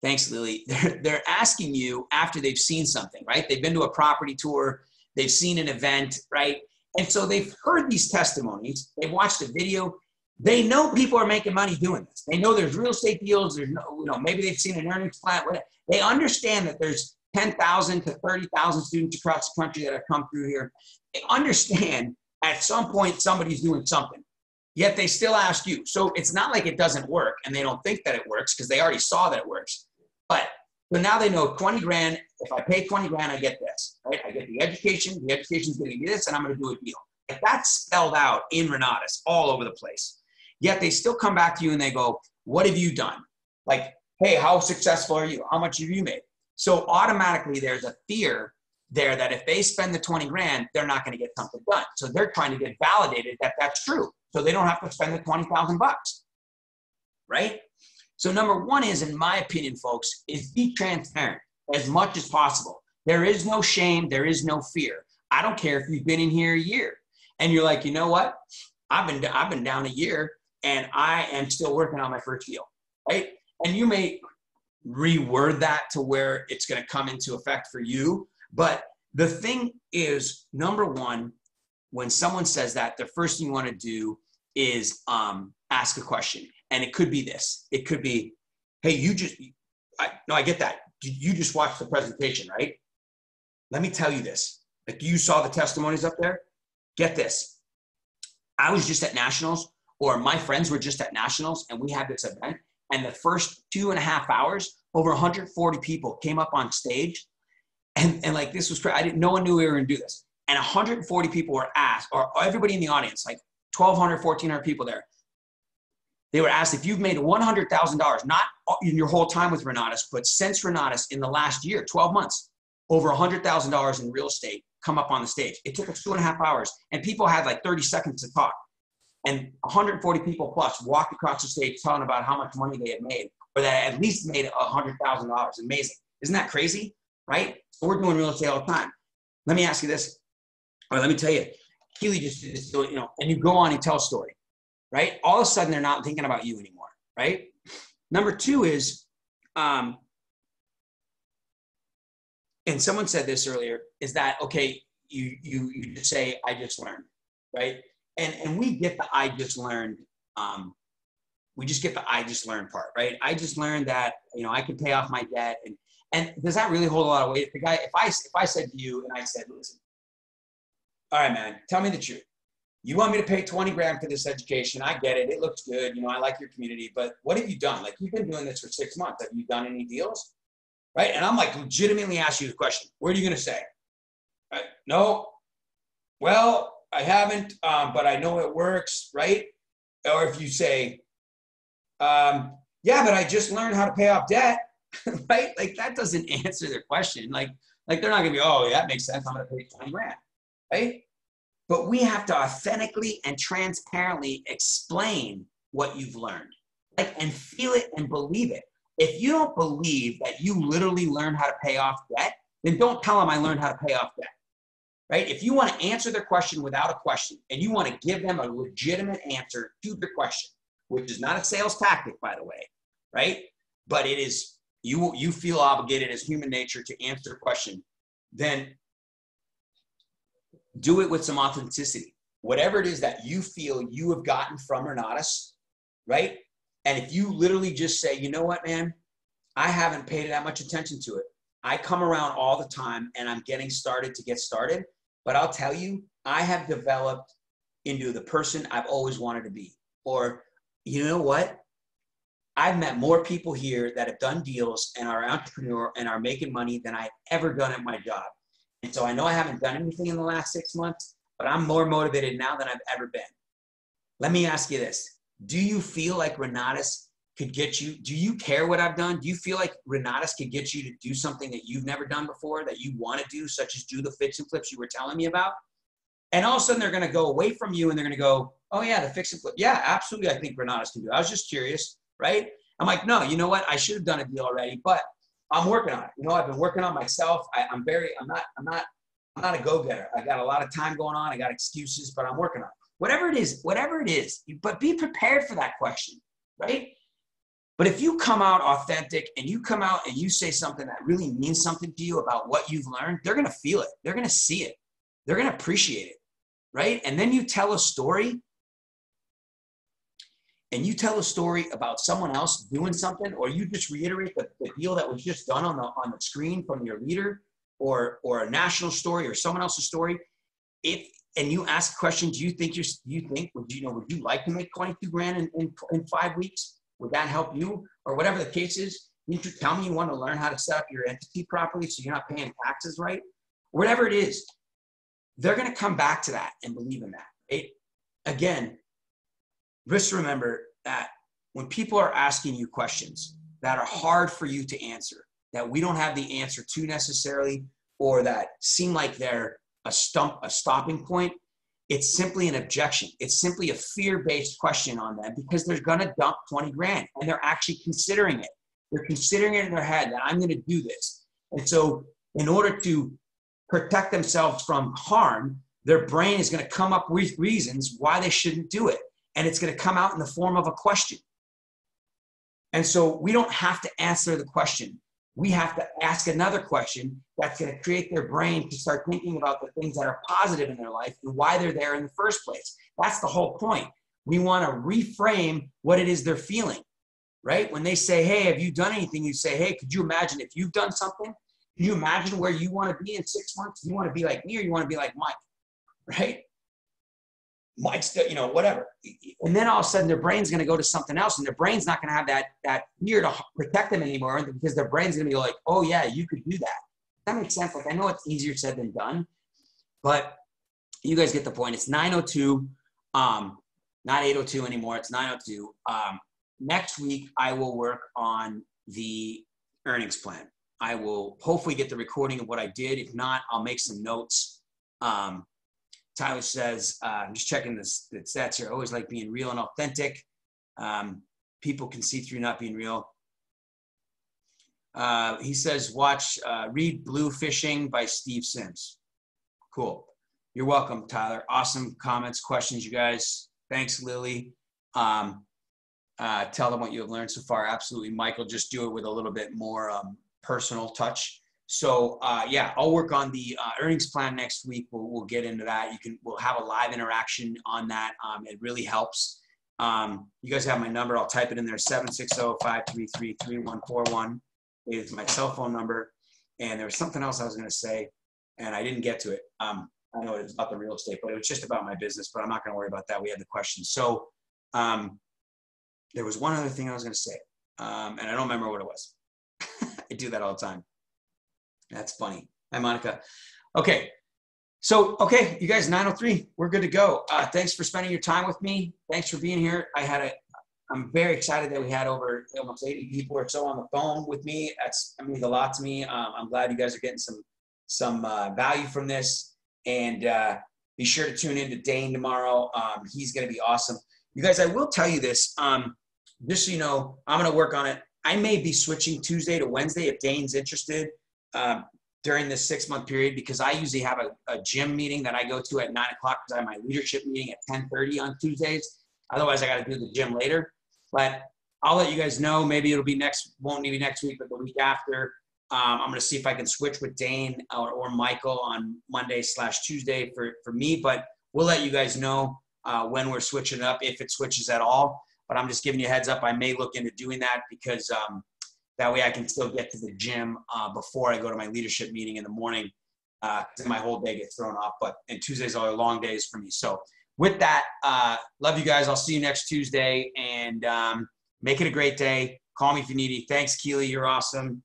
Thanks, Lily. They're asking you after they've seen something, right? They've been to a property tour, they've seen an event, right? And so they've heard these testimonies, they've watched a video, they know people are making money doing this. They know there's real estate deals, there's no, you know, maybe they've seen an earnings plan, whatever. They understand that there's 10,000 to 30,000 students across the country that have come through here. They understand at some point somebody's doing something. Yet they still ask you. So it's not like it doesn't work and they don't think that it works because they already saw that it works. But now they know 20 grand, if I pay 20 grand, I get this, right? I get the education is going to give me this, and I'm going to do a deal. Like, that's spelled out in Renatus all over the place. Yet they still come back to you and they go, what have you done? Like, hey, how successful are you? How much have you made? So automatically there's a fear there that if they spend the 20 grand, they're not going to get something done. So they're trying to get validated that that's true. So they don't have to spend the 20,000 bucks, right? So number one is, in my opinion, folks, is be transparent as much as possible. There is no shame. There is no fear. I don't care if you've been in here a year and you're like, you know what? I've been down a year and I am still working on my first deal, right? And you may reword that to where it's going to come into effect for you. But the thing is, number one, when someone says that, the first thing you want to do is ask a question. And it could be this. It could be, hey, I get that. You just watched the presentation, right? Let me tell you this. Like, you saw the testimonies up there. Get this. I was just at Nationals, or my friends were just at Nationals, and we had this event. And the first 2.5 hours, over 140 people came up on stage. And like, this was crazy. No one knew we were going to do this. And 140 people were asked, or everybody in the audience, like 1,200, 1,400 people there. They were asked, if you've made $100,000, not in your whole time with Renatus, but since Renatus in the last year, 12 months, over $100,000 in real estate, come up on the stage. It took us 2.5 hours, and people had like 30 seconds to talk. And 140 people plus walked across the stage telling about how much money they had made, or that at least made $100,000. Amazing. Isn't that crazy? Right? So we're doing real estate all the time. Let me ask you this, or let me tell you, Keely just did this, and you go on and tell a story, right? All of a sudden, they're not thinking about you anymore, right? Number two is, and someone said this earlier, is that, okay, you just say, I just learned, right? And we get the I just learned, we just get the I just learned part, right? I just learned that, I can pay off my debt. And does that really hold a lot of weight? The guy, if I said to you and I said, listen, all right, man, tell me the truth. You want me to pay 20 grand for this education? I get it. It looks good. I like your community, but what have you done? Like, you've been doing this for 6 months. Have you done any deals? Right? And I'm like, legitimately ask you the question. What are you going to say? Right? No. Well, I haven't, but I know it works, right? Or if you say, yeah, but I just learned how to pay off debt, right? Like, that doesn't answer their question. Like they're not going to be, oh, yeah, that makes sense. I'm going to pay 20 grand, right? But we have to authentically and transparently explain what you've learned, and feel it and believe it. If you don't believe that you literally learned how to pay off debt, then don't tell them I learned how to pay off debt, right? If you want to answer their question without a question, and you want to give them a legitimate answer to the question, which is not a sales tactic, by the way, right? But it is, you feel obligated as human nature to answer a question, then do it with some authenticity. Whatever it is that you feel you have gotten from Renatus, right? And if you literally just say, you know what, man, I haven't paid that much attention to it. I come around all the time and I'm getting started to get started. But I'll tell you, I have developed into the person I've always wanted to be. Or, you know what? I've met more people here that have done deals and are entrepreneur and are making money than I've ever done at my job. And so I know I haven't done anything in the last 6 months, but I'm more motivated now than I've ever been. Let me ask you this. Do you feel like Renatus could get you? Do you care what I've done? Do you feel like Renatus could get you to do something that you've never done before, that you want to do, such as do the fix and flips you were telling me about? And all of a sudden they're going to go away from you and they're going to go, oh yeah, the fix and flip. Yeah, absolutely. I think Renatus can do it. I was just curious, right? I'm like, no, you know what? I should have done a deal already, but I'm working on it. I've been working on myself. I'm not a go-getter. I got a lot of time going on. I got excuses, but I'm working on it. Whatever it is, but be prepared for that question, right? But if you come out authentic and you come out and you say something that really means something to you about what you've learned, they're going to feel it. They're going to see it. They're going to appreciate it, right? And then you tell a story, and you tell a story about someone else doing something, or you just reiterate the deal that was just done on the screen from your leader, or a national story or someone else's story. And you ask a question, would you like to make 22 grand in 5 weeks? Would that help you? Or whatever the case is, you tell me you want to learn how to set up your entity properly so you're not paying taxes right? Whatever it is, they're going to come back to that and believe in that. Right? Again, just remember that when people are asking you questions that are hard for you to answer, that we don't have the answer to necessarily, or that seem like they're a stopping point, it's simply an objection. It's simply a fear-based question on them, because they're going to dump 20 grand and they're actually considering it. They're considering it in their head that I'm going to do this. And so in order to protect themselves from harm, their brain is going to come up with reasons why they shouldn't do it. and it's going to come out in the form of a question. And so we don't have to answer the question. We have to ask another question that's going to create their brain to start thinking about the things that are positive in their life and why they're there in the first place. That's the whole point. We want to reframe what it is they're feeling, right? When they say, hey, have you done anything? You say, hey, could you imagine if you've done something? Can you imagine where you want to be in 6 months? You want to be like me or you want to be like Mike, right? Mike's, whatever. And then all of a sudden their brain's going to go to something else, and their brain's not going to have that fear to protect them anymore, because their brain's going to be like, oh yeah, you could do that. That makes sense. Like, I know it's easier said than done, but you guys get the point. It's 9:02, not 8:02 anymore. It's 9:02. Next week, I will work on the earnings plan. I will hopefully get the recording of what I did. If not, I'll make some notes. Tyler says, I'm just checking the stats here. I always like being real and authentic. People can see through not being real. He says, read Blue Fishing by Steve Sims. Cool. You're welcome, Tyler. Awesome comments, questions, you guys. Thanks, Lily. Tell them what you have learned so far. Absolutely, Michael. Just do it with a little bit more personal touch. So yeah, I'll work on the earnings plan next week. We'll get into that. We'll have a live interaction on that. It really helps. You guys have my number. I'll type it in there. 760-533-3141 is my cell phone number. And there was something else I was going to say, and I didn't get to it. I know it was about the real estate, but it was just about my business. But I'm not going to worry about that. We had the question. So there was one other thing I was going to say, and I don't remember what it was. I do that all the time. That's funny. Hi, Monica. Okay. So, okay, you guys, 9:03, we're good to go. Thanks for spending your time with me. Thanks for being here. I'm very excited that we had over almost 80 people or so on the phone with me. That means a lot to me. I'm glad you guys are getting some value from this. And be sure to tune in to Dane tomorrow. He's going to be awesome. You guys, I will tell you this. Just so you know, I'm going to work on it. I may be switching Tuesday to Wednesday if Dane's interested. During this 6-month period, because I usually have a gym meeting that I go to at 9 o'clock, because I have my leadership meeting at 10:30 on Tuesdays. Otherwise, I got to do the gym later. But I'll let you guys know. Maybe it'll be won't be next week, but the week after. I'm going to see if I can switch with Dane or Michael on Monday/Tuesday for me. But we'll let you guys know when we're switching up, if it switches at all. But I'm just giving you a heads up. I may look into doing that, because that way I can still get to the gym before I go to my leadership meeting in the morning. My whole day gets thrown off. And Tuesdays are long days for me. So with that, love you guys. I'll see you next Tuesday. And make it a great day. Call me if you need me. Thanks, Keely. You're awesome.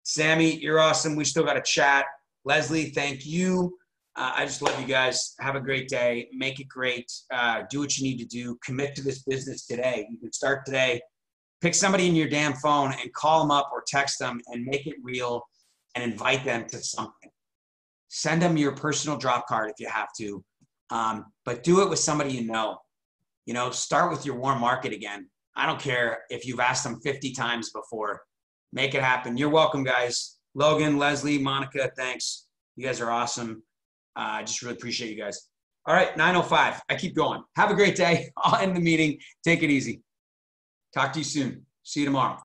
Sammy, you're awesome. We still got to chat. Leslie, thank you. I just love you guys. Have a great day. Make it great. Do what you need to do. Commit to this business today. You can start today. Pick somebody in your damn phone and call them up or text them and make it real and invite them to something. Send them your personal drop card if you have to, but do it with somebody you know. Start with your warm market again. I don't care if you've asked them 50 times before. Make it happen. You're welcome, guys. Logan, Leslie, Monica, thanks. You guys are awesome. I just really appreciate you guys. All right, 9:05. I keep going. Have a great day. I'll end the meeting. Take it easy. Talk to you soon. See you tomorrow.